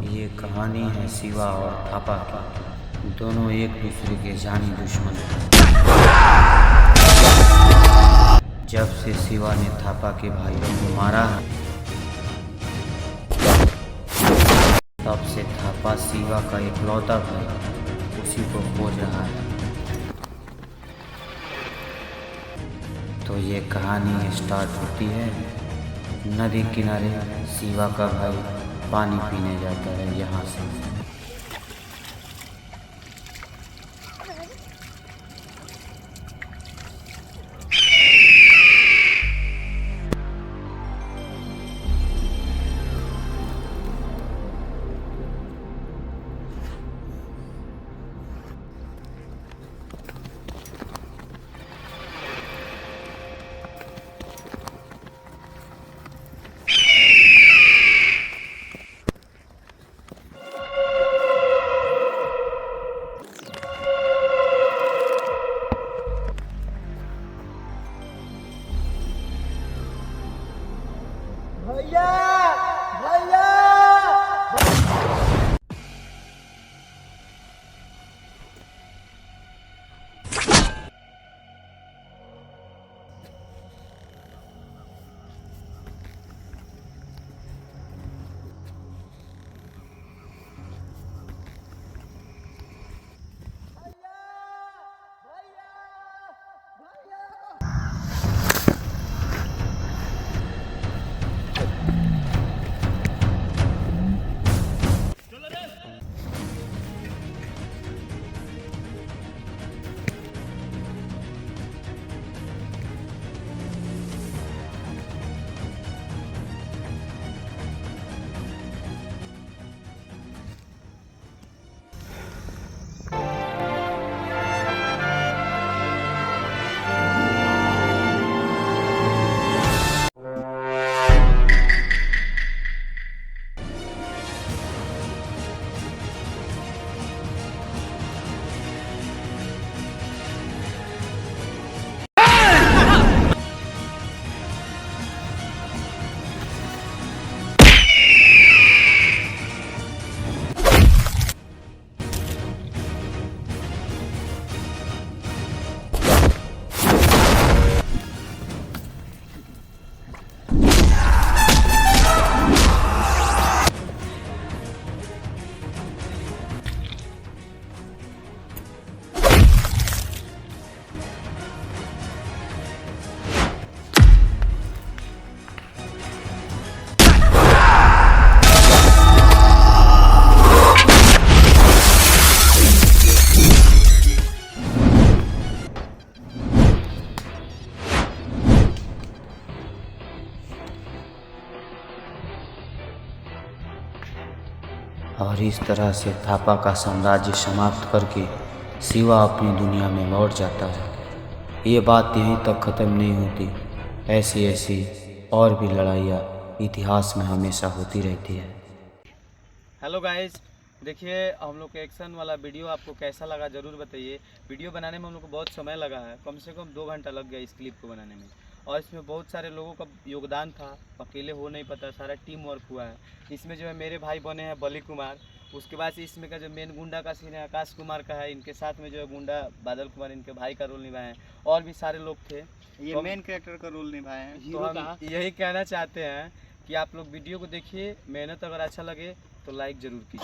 ये कहानी है शिवा और थापा की। दोनों एक दूसरे के जानी दुश्मन थे। जब से शिवा ने थापा के भाइयों को मारा है, तब से थापा शिवा का इकलौता भाई उसी को खोज रहा है। तो ये कहानी स्टार्ट होती है। नदी किनारे शिवा का भाई पानी पीने जाता है यहाँ से। भैया भैया और इस तरह से थापा का साम्राज्य समाप्त करके शिवा अपनी दुनिया में लौट जाता है। ये बात यहीं तक ख़त्म नहीं होती। ऐसी ऐसी और भी लड़ाइयाँ इतिहास में हमेशा होती रहती है। हेलो गाइस, देखिए हम लोग के एक्शन वाला वीडियो आपको कैसा लगा ज़रूर बताइए। वीडियो बनाने में हम लोग को बहुत समय लगा है, कम से कम 2 घंटा लग गया इस क्लिप को बनाने में। और इसमें बहुत सारे लोगों का योगदान था, अकेले हो नहीं पाता, सारा टीम वर्क हुआ है। इसमें जो है मेरे भाई बने हैं बली कुमार। उसके बाद इसमें का जो मेन गुंडा का सीन है आकाश कुमार का है। इनके साथ में जो है गुंडा बादल कुमार इनके भाई का रोल निभाए हैं। और भी सारे लोग थे, ये मेन कैरेक्टर का रोल निभाए हैं। तो हम यही कहना चाहते हैं कि आप लोग वीडियो को देखिए, मेहनत अगर अच्छा लगे तो लाइक ज़रूर कीजिए।